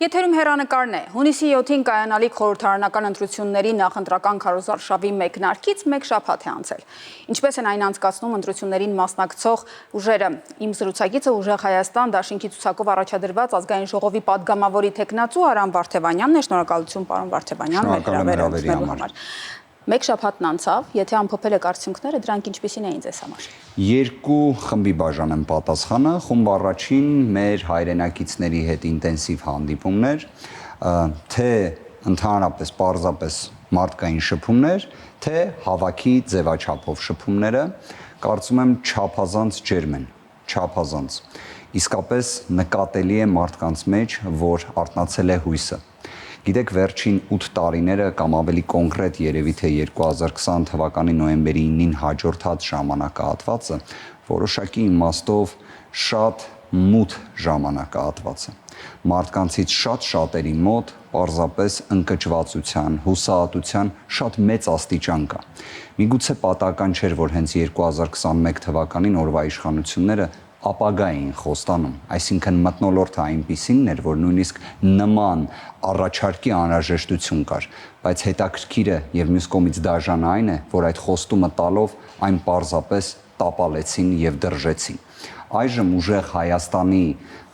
Եթերում հեռանկարն է, հունիսի 7-ին կայանալիք խորհրդարանական ընտրությունների նախընտրական քարոզարշավի մեկնարկից մեկ շաբաթ է անցել։ Ինչպես են այն անցկացնում ընտրություններին մասնակցող ուժերը։ Իմ զրուցակիցը Ուժեղ Հայաստան դաշինքի ցուցակով առաջադրված ազգային ժողովի падգամավորի թեկնածու Արամ Վարդևանյանն է, շնորհակալություն պարոն Վարդևանյան, մեր հրավերը համար։ Մեկ շաբաթն անցավ, եթե ամփոփել եք արդյունքները, դրանք ինչպիսին էին ձեզ համար։ Երկու խմբի բաժան եմ պատասխանը, խումբ առաջին մեր հայրենակիցների հետ ինտենսիվ հանդիպումներ, թե ընդհանրապես պարզապես մարդկային շփումներ, թե հավաքի ձևաչափով շփումները, կարծում եմ չափազանց ջերմ են, չափազանց։ Իսկապես նկատելի է մարդկանց մեջ, որ արթնացել է հույսը։ Գիտեք, վերջին 8 տարիները կամ ավելի կոնկրետ երևի թե 2020 թվականի նոյեմբերի 9-ին հաջորդած ժամանակահատվածը որոշակի իմաստով շատ մութ ժամանակահատված է։ Մարդկանցից շատ-շատերի մոտ պարզապես ընկճվածության, հուսահատության շատ մեծ աստիճան կա։ Միգուցե պատահական չէր, որ հենց 2021 թվականին օրվա իշխանությունները ապագա էին խոստանում, այսինքն մթնոլորտը այնպիսին էր, որ նույնիսկ նման առաջարկի անհրաժեշտություն կար, բայց հետաքրքիրը եւ մյուս կողմից դաժանը այն է, որ այդ խոստումը տալով այն պարզապես տապալեցին եւ դրժեցին։ Այժմ Ուժեղ Հայաստանի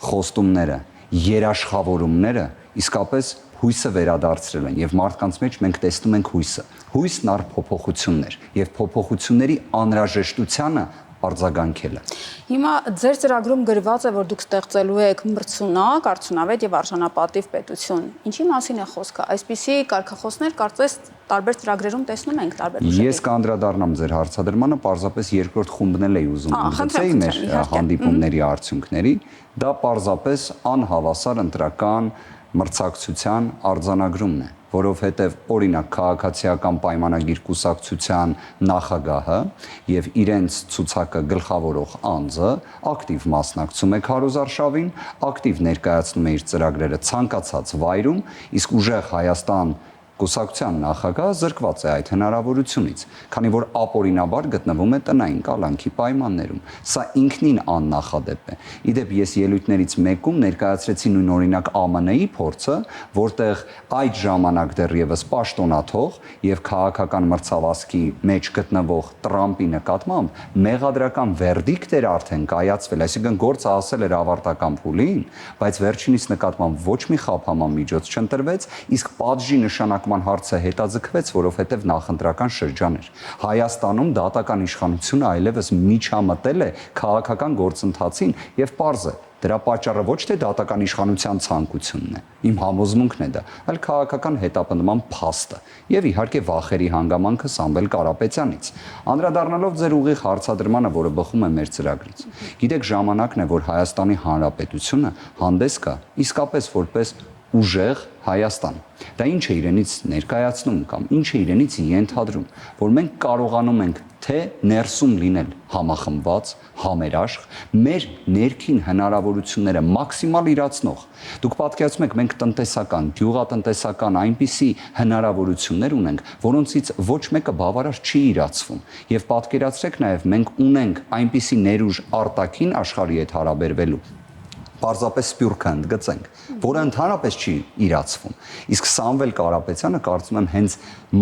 խոստումները, երաշխավորումները իսկապես հույսը վերադարձրել են եւ մարդկանց մեջ մենք տեսնում ենք հույսը։ Հույսն առ փոփոխություններ եւ փոփոխությունների անհրաժեշտությանը արձագանքելը։ Հիմա ձեր ծրագրում գրված է, որ դուք ստեղծելու եք մրցունակ, արդյունավետ եւ արժանապատիվ պետություն։ Ինչի մասին է խոսքը։ Այսպիսի կարգախոսներ կարծես տարբեր ծրագրերում տեսնում ենք տարբեր ուժերի։ Ես կանդրադառնամ ձեր հարցադրմանը, պարզապես երկրորդ խումբն էլ էի ուզում ընդգծեի մեր հանդիպումների արդյունքների, դա պարզապես անհավասար ընտրական մրցակցության արձանագրումն է, որովհետև օրինակ քաղաքացիական պայմանագիր կուսակցության նախագահը եւ իրենց ցուցակը գլխավորող անձը ակտիվ մասնակցում է քարոզարշավին, ակտիվ ներկայացնում է իր ծրագրերը ցանկացած վայրում, իսկ Ուժեղ Հայաստան կուսակցության նախագահը զրկված է այդ հնարավորությունից, քանի որ ապօրինաբար գտնվում է տնային կալանքի պայմաններում։ Սա ինքնին աննախադեպ է։ Իդեպ ես ելույթներից մեկում ներկայացրեցի նույն օրինակ ԱՄՆ-ի փորձը, որտեղ այդ ժամանակ դեռևս պաշտոնաթող եւ քաղաքական մրցավազքի մեջ գտնվող Տրամպի նկատմամբ մեղադրական վերդիկտ էր արդեն կայացվել, այսինքն գործը հասել էր ավարտական փուլին, բայց վերջինիս նկատմամբ ոչ մի խափանման միջոց չընտրվեց, իսկ պատժի նշանակման հարցը հետաձգվեց, որովհետև նախընտրական շրջան էր։ Հայաստանում դատական իշխանությունը այլևս միջամտել է քաղաքական գործընթացին եւ պարզ է, դրա պատճառը ոչ թե դատական իշխանության ցանկությունն է, իմ համոզմունքն է դա, այլ քաղաքական հետապնդման փաստը եւ իհարկե վախերի հանգամանքը Սամվել Կարապետյանից։ Անդրադառնալով ձեր ուղիղ հարցադրմանը, որը բխում է մեր ծրագրից, գիտեք, ժամանակն է, որ Հայաստանի Հանրապետությունը հանդես գա իսկապես որպես Ուժեղ Հայաստան։ Դա ինչ է իրենից ներկայացնում կամ ինչ է իրենից ենթադրում, որ մենք կարողանում ենք թե ներսում լինել համախմբված, համերաշխ, մեր ներքին հնարավորությունները մաքսիմալ իրացնող։ Դուք պատկերացնում եք, մենք տնտեսական, գյուղատնտեսական այնպիսի հնարավորություններ ունենք, որոնցից ոչ մեկը բավարար չի իրացվում։ Եվ պատկերացրեք նաև մենք ունենք այնպիսի ներուժ արտաքին աշխարհի հետ հարաբերվելու պարզապես սպյուրքը ընդգծենք, որը ընդհանրապես չի իրացվում։ Իսկ Սամվել Կարապետյանը կարծում եմ հենց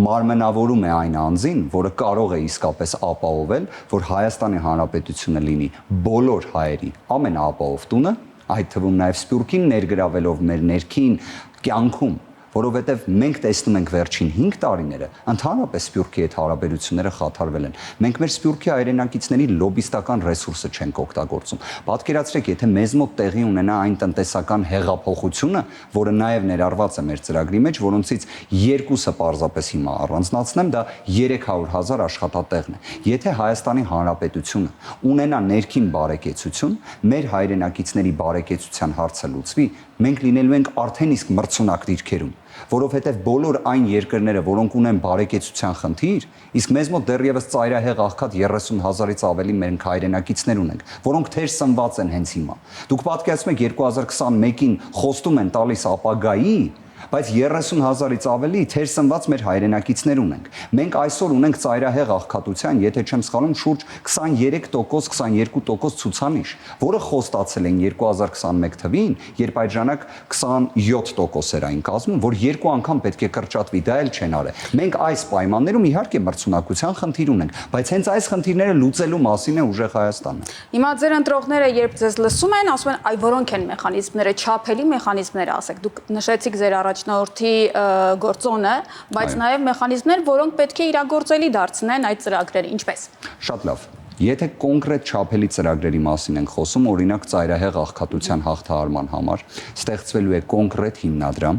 մարմնավորում է այն անձին, որը կարող է իսկապես ապահովել, որ Հայաստանի Հանրապետությունը լինի բոլոր հայերի ամենաապահով տունը, այդ թվում նաև սպյուրքին ներգրավելով մեր ներքին կյանքում, որովհետև մենք տեսնում ենք վերջին 5 տարիները ընդհանրապես Սփյուռքի հետ հարաբերությունները խաթարվել են։ Մենք մեր Սփյուռքի հայրենակիցների լոբիստական ռեսուրսը չենք օգտագործում։ Պատկերացրեք, եթե մեզ մոտ տեղի ունենա այն տնտեսական հեղափոխությունը, որը նաև ներառված է մեր ծրագրի մեջ, որոնցից երկուսը պարզապես հիմա առանձնացնեմ, դա 300,000 աշխատատեղն է։ Եթե Հայաստանի Հանրապետությունը ունենա ներքին բարեկեցություն, մեր հայրենակիցների բարեկեցության հարցը լուծվի, մենք լինելու ենք արդեն իսկ մրցունակ դիրքերում, որովհետև բոլոր այն երկրները, որոնք ունեն բարեկեցության խնդիր, իսկ մեզ մոտ դեռևս ծայրահեղ աղքատ 30,000-ից ավելի մենք հայրենակիցներ ունենք, որոնք թեր սնված են հենց հիմա։ Դուք պատկերացնում եք 2021-ին խոստում են տալիս ապագայի, բայց 30,000-ից ավելի թեր սնված մեր հայրենակիցներ ունենք։ Մենք այսօր ունենք ծայրահեղ աղքատության, եթե չեմ սխալվում, շուրջ 23%-22% ցուցանիշ, որը խոստացել են 2021 թվին, երբ այդ ժամանակ 27% էր այն կազմում, որ երկու անգամ պետք է կրճատվի, դա էլ չեն արել։ Մենք այս պայմաններում իհարկե մրցունակության խնդիր ունենք, բայց հենց այս խնդիրները լուծելու մասին է ուժեղ Հայաստանը։ Հիմա ձեր ընտրողները երբ ձեզ լսում են, ասում են, այ որոնք են մեխանիզմները, չափելի մեխանիզմները, ասեք, դուք նշեցիք ձեր առաջնորդի գործոնը, բայց նաև մեխանիզմներ, որոնք պետք է իրագործելի դարձնեն այդ ծրագրերը, ինչպես։ Շատ լավ։ Եթե կոնկրետ չափելի ծրագրերի մասին ենք խոսում, օրինակ ծայրահեղ աղքատության հաղթահարման համար ստեղծվելու է կոնկրետ հիմնադրամ,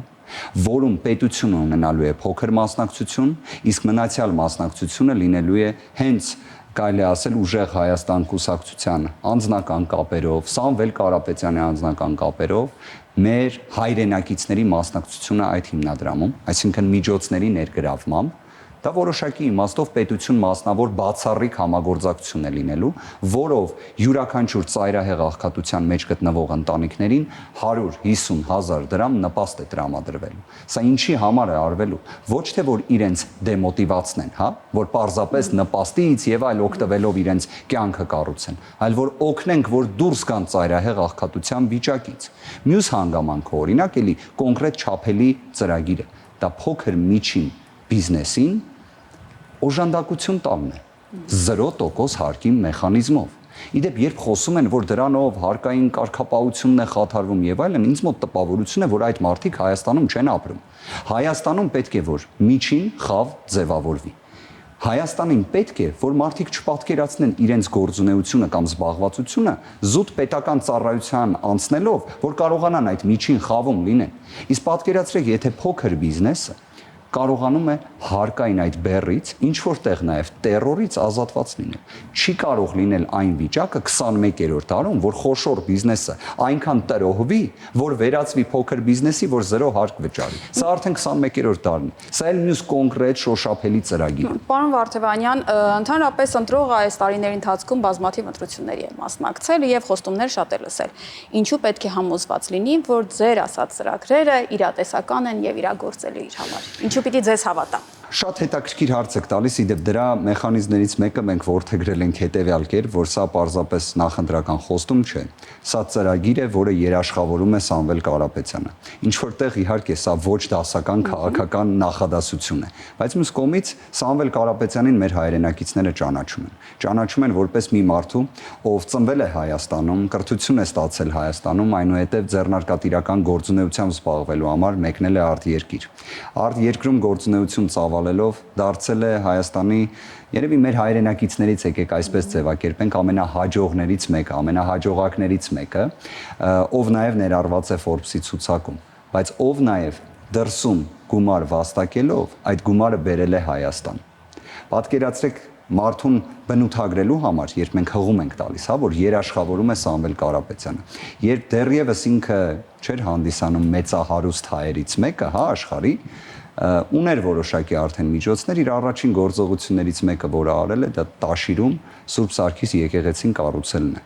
որում պետությունը ունենալու է փոքր մասնակցություն, իսկ մնացյալ մասնակցությունը լինելու է հենց կարելի ասել ուժեղ Հայաստան կուսակցության անձնական կապերով, Սամվել Կարապետյանի անձնական կապերով մեր հայրենակիցների մասնակցությունը այդ հիմնադրամում, այսինքն միջոցների ներգրավմամբ, դա որոշակի իմաստով պետություն մասնավոր բացառիկ համագործակցություն է լինելու, որով յուրաքանչյուր ծայրահեղ աղքատության մեջ գտնվող ընտանիքներին 150,000 դրամ նպաստ է տրամադրվելու։ Սա ինչի համար է արվելու։ Ոչ թե որ իրենց դեմոտիվացնեն, հա, որ պարզապես նպաստից եւ այլ օգտվելով իրենց կյանքը կառուցեն, այլ որ օգնենք, որ դուրս գան ծայրահեղ աղքատության վիճակից։ Մյուս հանգամանքը օրինակ էլի կոնկրետ չափելի ծրագիր է։ Դա փոքր միջին բիզնեսին օժանդակություն տալն է 0% հարկի մեխանիզմով։ Իդեպ երբ խոսում են, որ դրանով հարկային կարգապահությունն է խաթարվում եւ այլն, ինձ մոտ տպավորություն է, որ այդ մարդիկ Հայաստանում չեն ապրում։ Հայաստանում պետք է որ միջին խավ ձևավորվի։ Հայաստանին պետք է, որ մարդիկ չպատկերացնեն իրենց գործունեությունը կամ զբաղվածությունը զուտ պետական ծառայության անցնելով, որ կարողանան այդ միջին խավում լինեն։ Իսկ պատկերացրեք, եթե փոքր բիզնեսը կարողանում է հարկային այդ բեռից ինչ որտեղ նաև տերորից ազատված լինել։ Չի կարող լինել այն վիճակը 21-րդ դարում, որ խոշոր բիզնեսը այնքան տրոհվի, որ վերածվի փոքր բիզնեսի, որ 0 հարկ վճարի։ Սա արդեն 21-րդ դարն է։ Սա էլ մյուս կոնկրետ շոշափելի ծրագիր է։ Պարոն Վարդևանյան, ընդհանրապես ընտրողը այս տարիների ընթացքում բազմաթիվ ընտրությունների է մասնակցել եւ խոստումներ շատ է լսել։ Ինչու պետք է համոզված լինի, որ ձեր ասած ծրագրերը իրատեսական են եւ իրագործելի իր համար։ Ինչու պիտի ձեզ հավատա։ Շատ հետաքրքիր հարց եք տալիս, իդեպ դրա մեխանիզմներից մեկը մենք որդեգրել ենք հետևյալ կերպ, որ սա պարզապես նախընտրական խոստում չէ։ Սա ծրագիր է, որը երաշխավորում է Սամվել Կարապետյանը։ Ինչ որտեղ իհարկե սա ոչ դասական քաղաքական նախադասություն է, բայց մյուս կողմից Սամվել Կարապետյանին մեր հայրենակիցները ճանաչում են։ Ճանաչում են որպես մի մարդու, ով ծնվել է Հայաստանում, կրթություն է ստացել Հայաստանում, այնուհետև ձեռնարկատիրական գործունեությամբ զբաղվելու համար մեկնել է արտերկիր։ Արտերկրում գործունեություն ծավալելով դարձել է Հայաստանի երևի մեր հայրենակիցներից եկեք այսպես ձևակերպենք ամենահաջողներից մեկը, ամենահաջողակներից մեկը, ով նաև ներառված է Forbes-ի ցուցակում, բայց ով նաև դրսում գումար վաստակելով այդ գումարը բերել է Հայաստան։ Պատկերացրեք մարդուն բնութագրելու համար, երբ մենք հղում ենք տալիս, հա, որ երաշխավորում է Սամվել Կարապետյանը, երբ դեռևս ինքը չէր հանդիսանում մեծահարուստ հայերից մեկը, հա, աշխարհի, ուներ որոշակի արդեն միջոցներ, իր առաջին գործողություններից մեկը, որը արել է, դա Տաշիրում Սուրբ Սարգիս եկեղեցին կառուցելն է։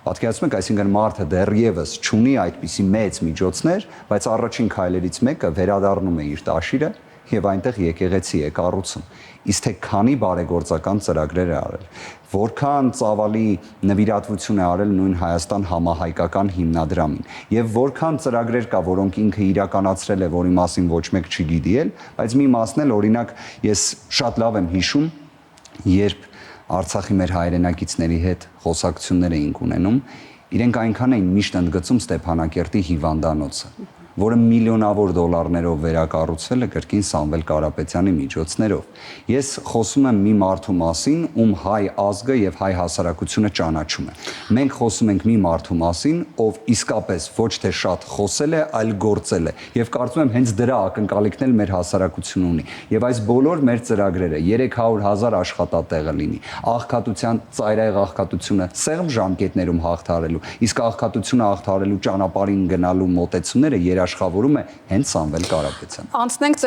Պատկերացնում եք, այսինքն մարդը դեռևս չունի այդպիսի մեծ միջոցներ, բայց առաջին քայլերից մեկը վերադառնում է իր Տաշիրը եւ այնտեղ եկեղեցի է կառուցում։ Իսկ թե քանի բարեգործական ծրագրեր է արել, որքան ծավալի նվիրատվություն է արել նույն Հայաստան համահայկական հիմնադրամին եւ որքան ծրագրեր կա, որոնք ինքը իրականացրել է, որի մասին ոչ մեկ չի գիտի, բայց մի մասն էլ օրինակ ես շատ լավ եմ հիշում, երբ Արցախի մեր հայրենակիցների հետ խոսակցություններ էինք ունենում, իրենք այնքան էին միշտ ընդգծում Ստեփանակերտի հիվանդանոցը, որը միլիոնավոր դոլարներով վերակառուցվել է կրկին Սամվել Կարապետյանի միջոցներով։ Ես խոսում եմ մի մարդու մասին, ում հայ ազգը եւ հայ հասարակությունը ճանաչում է։ Մենք խոսում ենք մի մարդու մասին, ով իսկապես ոչ թե շատ խոսել է, այլ գործել է։ Եվ կարծում եմ հենց դրա ակնկալիքն էլ մեր հասարակությունը ունի։ Եվ այս բոլոր մեր ծրագրերը 300,000 աշխատատեղը լինի, աղքատության, ծայրահեղ աղքատությունը սեղմ ժամկետներում հաղթահարելու, իսկ աղքատությունը հաղթահարելու ճանապարհին գնալու մոտեցումները երաշխավորում է հենց Սամվել Կարապետյանը։ Անցնենք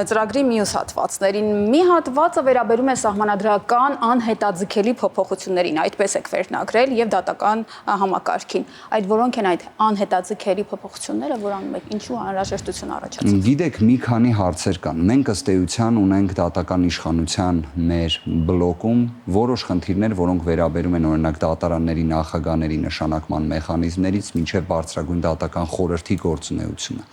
ծրագրի մյուս հատվածներին։ Մի հատվածը վերաբերում է սահմանադրական անհետաձգելի փոփոխություններին, այդպես եք վերնագրել, եւ դատական համակարգին։ Այդ որոնք են այդ անհետաձգելի փոփոխությունները, որ անում եք, ինչու անհրաժեշտություն առաջացավ։ Գիտեք, մի քանի հարցեր կան։ Մենք ըստ էության ունենք դատական իշխանության մեր բլոկում որոշ խնդիրներ, որոնք վերաբերում են օրինակ դատարանների նախագահների նշանակման մեխանիզմներից մինչև բարձրագույն դատական խորհրդի գործունեությունը։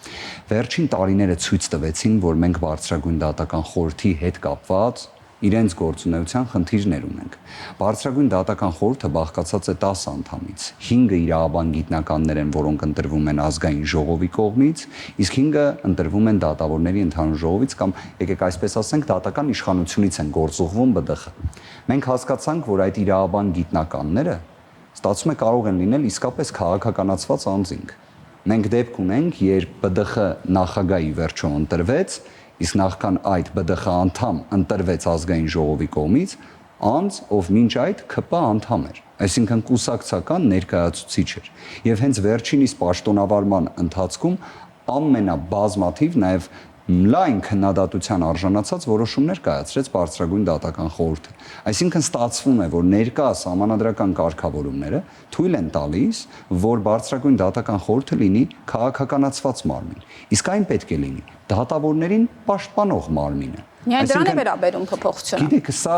Վերջին տարիները ցույց տվեցին, որ մենք բարձրագույն դատական խորհրդի հետ կապված իրենց գործունեության խնդիրներ ունենք։ Բարձրագույն դատական խորհուրդը բաղկացած է 10 անդամից։ 5-ը իրավաբան գիտնականներ են, որոնք ընտրվում են ազգային ժողովի կողմից, իսկ 5-ը ընտրվում են դատավորների ընդհանուր ժողովից կամ եկեք այսպես ասենք դատական իշխանությունից են գործուղվում ԲԴԽ։ Մենք հասկացանք, որ այդ իրավաբան գիտնականները ստացվում է կարող են լինել իսկապես քաղաքականացված անձինք։ Մենք դեպք ունենք, երբ ԲԴԽ նախագահի վերջո ընտրվեց, իսկ նախքան այդ ԲԴԽ անդամ ընտրվեց ազգային ժողովի կողմից, անձ, ով մինչ այդ ՔՊ անդամ էր, այսինքն կուսակցական ներկայացուցիչ էր։ Եվ հենց վերջինիս պաշտոնավարման ընթացքում ամենաբազմաթիվ նաև լայն քննադատության արժանացած որոշումներ կայացրեց բարձրագույն դատական խորհուրդը։ Այսինքն ստացվում է, որ ներկա սահմանադրական կարգավորումները թույլ են տալիս, որ բարձրագույն դատական խորհուրդը լինի քաղաքականացված մարմին, իսկ այն պետք է լինի դատավորներին պաշտպանող մարմինը։ Միայն դրան է վերաբերում փոփոխությունը։ Գիտեք, սա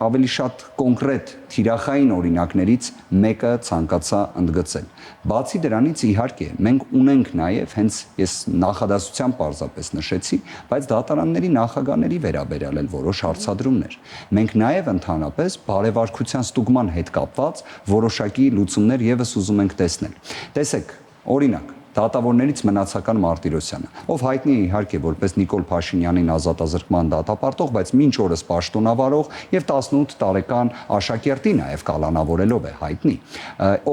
ավելի շատ կոնկրետ թիրախային օրինակներից մեկը ցանկացա ընդգծել։ Բացի դրանից, իհարկե, մենք ունենք նաև, հենց ես նախադասությամբ պարզապես նշեցի, բայց դատարանների նախագահների վերաբերյալ էլ որոշ հարցադրումներ։ Մենք նաև ընդհանրապես բարեվարկության ստուգման հետ կապված որոշակի լուծումներ եւս ուզում ենք տեսնել։ Տեսեք, օրինակ դատավորներից Մնացական Մարտիրոսյանը, ով հայտնի է իհարկե որպես Նիկոլ Փաշինյանին ազատազրկման դատապարտող, բայց մինչ օրս պաշտոնավարող եւ 18 տարեկան աշակերտի նաեւ կալանավորելով է հայտնի,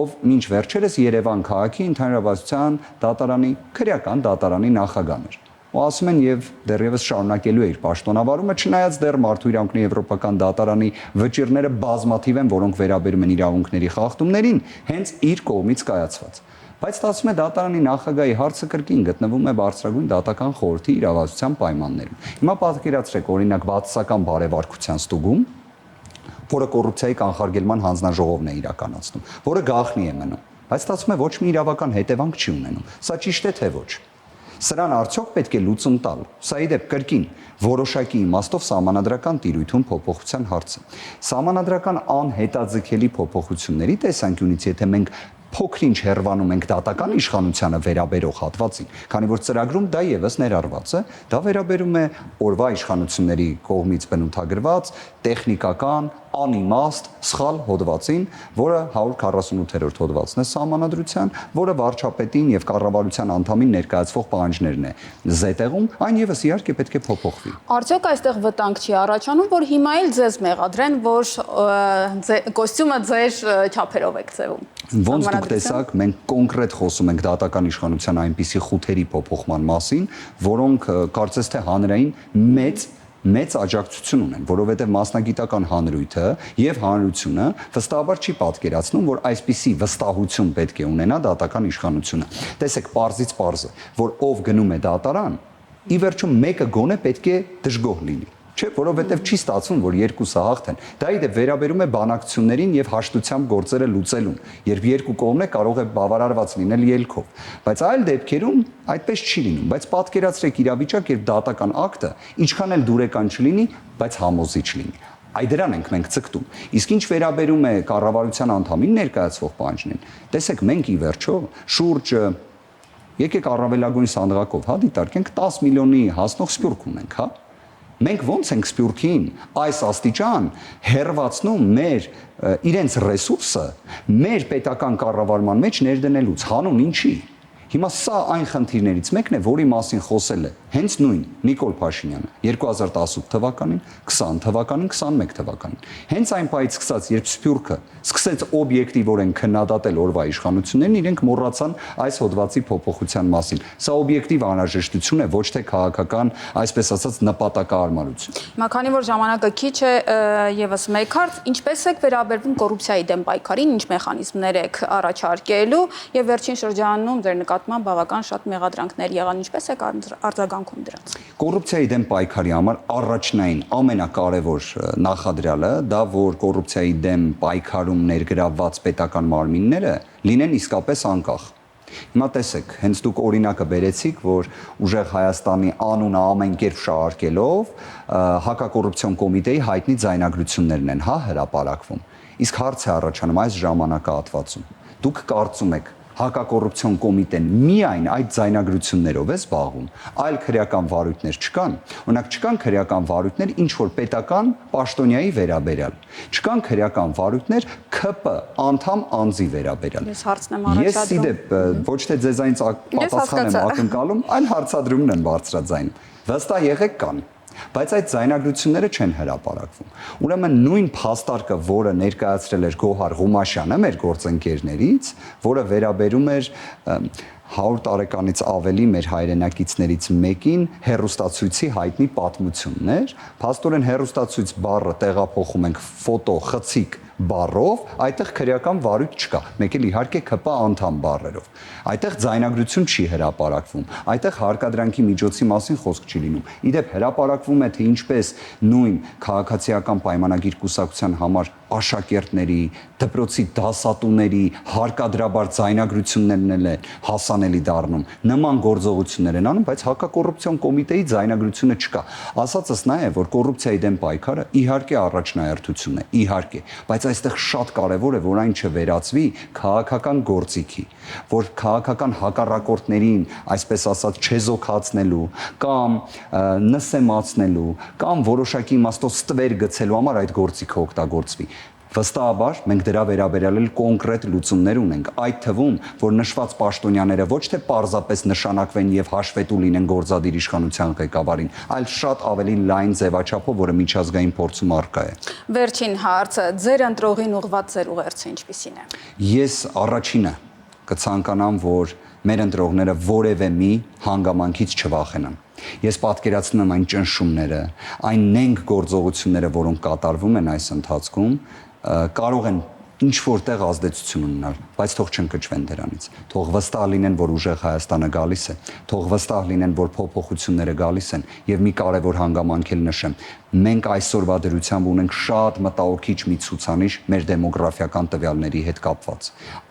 ով մինչ վերջերս Երևան քաղաքի ընդհանրավարության դատարանի քրեական դատարանի նախագահն էր։ Ու ասում են եւ դեռևս շարունակելու է իր պաշտոնավարումը, չնայած դեռ Մարդու իրավունքների եվրոպական դատարանի վճիռները բազմաթիվ են, որոնք վերաբերում են իրավունքների խախտումներին, հենց իր կողմից կայացված։ Բայց ստացվում է դատարանի նախագահի հարցը կրկին գտնվում է բարձրագույն դատական խորհրդի իրավասության պայմաններում։ Հիմա պատկերացրեք, օրինակ բացասական բարեվարկության ստուգում, որը կոռուպցիայի կանխարգելման հանձնաժողովն է իրականացնում, որը գաղտնի է մնում, բայց ստացվում է ոչ մի իրավական հետևանք չի ունենում։ Սա ճիշտ է թե ոչ։ Սրան արդյոք պետք է լուծում տալ։ Սա ի դեպ կրկին որոշակի իմաստով սահմանադրական տիրույթում փոփոխության հարցը։ Սահմանադրական անհետաձգելի փոփոխությունների տեսանկյունից, եթե մենք փոքրինչ հեռվանում ենք դատական իշխանությանը վերաբերող հատվածին, քանի որ ծրագրում դա եւս ներառված է, դա վերաբերում է օրվա իշխանությունների կողմից բնութագրված տեխնիկական անիմաստ սխալ հոդվածին, որը 148-րդ հոդվածն է սահմանադրության, որը վարչապետին եւ կառավարության անդամին ներկայացվող պահանջներն է զետեղում, այն եւս իհարկե պետք է փոփոխվի։ Արդյոք այստեղ վտանգ չի առաջանում, որ հիմա էլ ձեզ մեղադրեն, որ կոստյումը ձեր չափերով եք ձևում։ Ոնց դուք տեսաք, մենք կոնկրետ խոսում ենք դատական իշխանության այնպիսի խութերի փոփոխման մասին, որոնք կարծես թե հանրային մեծ աջակցություն ունեն, որովհետև մասնագիտական հանրույթը եւ հանրությունը վստահաբար չի պատկերացնում, որ այսպիսի վստահություն պետք է ունենա դատական իշխանությունը։ Տեսեք, պարզից պարզ է, որ ով գնում է դատարան, ի վերջո մեկը գոնե պետք է դժգոհ լինի։ Չէ, որովհետև չի ստացվում, որ երկուսը հաղթեն։ Դա ի դեպ վերաբերում է բանակցություններին եւ հաշտությամբ գործերը լուծելուն, երբ երկու կողմն է կարող է բավարարված լինել ելքով։ Բայց այլ դեպքերում այդպես չի լինում, բայց պատկերացրեք իրավիճակ, երբ դատական ակտը ինչքան էլ դուրեկան չլինի, բայց համոզիչ լինի։ Այ դրան ենք մենք ցկտում։ Իսկ ինչ վերաբերում է կառավարության անդամին ներկայացվող պահանջներին, տեսեք, մենք ի վերջո շուրջ եկեք առավելագույն սանդղակով, հա, դիտարկենք 10 միլիոնի հասնող սպյուրք ունենք, հա։ Մենք ոնց ենք Սփյուռքին այս աստիճան հերվածնում մեր իրենց ռեսուրսը մեր պետական կառավարման մեջ ներդնելուց, հանուն ինչի։ Հիմա սա այն խնդիրներից մեկն է, որի մասին խոսել է հենց նույն Նիկոլ Փաշինյանը 2018 թվականին, 20 թվականին, 21 թվականին։ Հենց այն պահից սկսած, երբ Սփյուռքը սկսեց օբյեկտիվորեն քննադատել օրվա իշխանություններին, իրենք մոռացան այս հոդվածի փոփոխության մասին։ Սա օբյեկտիվ անհրաժեշտություն է, ոչ թե քաղաքական, այսպես ասած, նպատակահարմարություն։ Հիմա քանի որ ժամանակը քիչ է, եւս մեկ հարց, ինչպես եք վերաբերվում կոռուպցիայի դեմ պայքարին, ինչ մեխանիզմներ եք առաջարկելու եւ վերջին շրջանում ձեր նկատմամբ բավական շատ մեղադրանքներ եղան, ինչպես եք արձագանքում դրանց։ Կոռուպցիայի դեմ պայքարի համար առաջնային ամենակարևոր նախադրյալը դա որ կոռուպցիայի դեմ պայքարում ներգրավված պետական մարմինները լինեն իսկապես անկախ։ Հիմա տեսեք, հենց դուք օրինակը բերեցիք, որ ուժեղ Հայաստանի անունը ամեն կերպ շահարկելով հակակոռուպցիոն կոմիտեի հայտնի ձայնագրություններն են, հրապարակվում։ Իսկ հարց է առաջանում այս ժամանակահատվածում։ Դուք կարծում եք հակակոռուպցիոն կոմիտեն միայն այդ ձայնագրություններով է զբաղվում, այլ քրեական վարույթներ չկան, օրինակ չկան քրեական վարույթներ ինչ որ պետական պաշտոնյայի վերաբերյալ, չկան քրեական վարույթներ ՔՊ անդամ անձի վերաբերյալ։ Ես հարցն եմ առաջադրում։ Ես իդեպ ոչ թե ձեզանից պատասխան եմ ակնկալում, այլ հարցադրումն են բարձրաձայնում։ Վստահ եղեք կան։ Բայց այդ ձայնագրությունները չեն հրապարակվում։ Ուրեմն նույն փաստարկը, որը ներկայացրել էր Գոհար Ղումաշյանը մեր գործընկերներից, որը վերաբերում էր 100 տարեկանից ավելի մեր հայրենակիցներից մեկին հերոստացույցի հայտնի պատմություններ, փաստորեն հերոստացույց բառը տեղափոխում ենք ֆոտո խցիկ բառով, այդտեղ քրեական վարույթ չկա, մեկ էլ իհարկե ՔՊ անդամ բառերով։ Այդտեղ ձայնագրություն չի հրապարակվում, այդտեղ հարկադրանքի միջոցի մասին խոսք չի լինում։ Իդեպ հրապարակվում է թե ինչպես նույն քաղաքացիական պայմանագիր կուսակցության համար աշակերտների, դպրոցի դասատուների հարկադրաբար ձայնագրություններն են հասանելի դառնում, նման գործողություններ են անում, բայց հակակոռուպցիոն կոմիտեի ձայնագրությունը չկա։ Ասածս նա է, որ կոռուպցիայի դեմ պայքարը իհարկե առաջնահերթություն է, իհարկե, բայց այստեղ շատ կարևոր է, որ այն չվերածվի քաղաքական գործիքի, որ քաղաքական հակառակորդներին, այսպես ասած, չեզոքացնելու կամ նսեմացնելու կամ որոշակի իմաստով ստվեր գցելու համար այդ գործիքը օգտագործվի։ Վստահաբար մենք դրա վերաբերյալ էլ կոնկրետ լուծումներ ունենք, այդ թվում, որ նշված պաշտոնյաները ոչ թե պարզապես նշանակվեն եւ հաշվետու լինեն գործադիր իշխանության ղեկավարին, այլ շատ ավելի լայն ձևաչափով, որը միջազգային փորձում առկա է։ Վերջին հարցը, ձեր ընտրողին ուղղված ձեր ուղերձը ինչպիսին է։ Ես առաջինը կցանկանամ, որ մեր ընտրողները որևէ մի հանգամանքից չվախենան։ Ես պատկերացնում եմ այն ճնշումները, այն նենգ գործողությունները, որոնք կատարվում են այս ընթացքում, կարող են ինչ որտեղ ազդեցություն ունենալ, բայց թող չընկճվեն դրանից։ Թող վստահ լինեն, որ ուժեղ Հայաստանը գալիս է, թող վստահ լինեն, որ փոփոխությունները գալիս են, եւ մի կարևոր հանգամանք էլ նշեմ։ Մենք այսօրվա դրությամբ ունենք շատ մտահոգիչ մի ցուցանիշ մեր դեմոգրաֆիական տվյալների հետ կապված։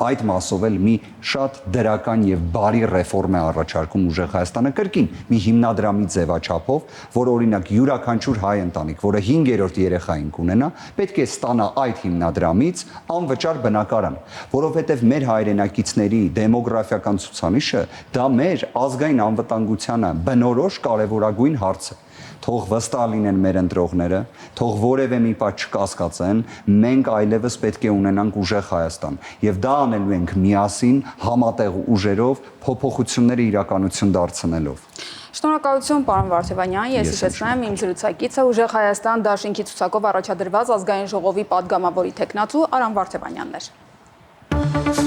Այդ մասով էլ մի շատ դրական եւ բարի ռեֆորմ է առաջարկում ուժեղ Հայաստանը կրկին մի հիմնադրամի ձևաչափով, որ օրինակ յուրաքանչյուր հայ ընտանիք, որը 5-րդ երեխային կունենա, պետք է ստանա այդ հիմնադրամից անվճար բնակարան, որովհետև մեր հայրենակիցների դեմոգրաֆիական ցուցանիշը դա մեր ազգային անվտանգությանը բնորոշ կարևորագույն հարց է։ Թող վստահ լինեն մեր ընտրողները, թող որևէ մի բան չկասկածեն, մենք այլևս պետք է ունենանք ուժեղ Հայաստան, եւ դա անելու ենք միասին, համատեղ ուժերով, փոփոխությունները իրականություն դարձնելով։ Շնորհակալություն, պարոն Վարդևանյան, ես հիշեցնեմ իմ զրուցակիցը ուժեղ Հայաստան դաշինքի ցուցակով առաջադրված ազգային ժողովի падգամավորի տեխնացու Արամ Վարդևանյանն էր։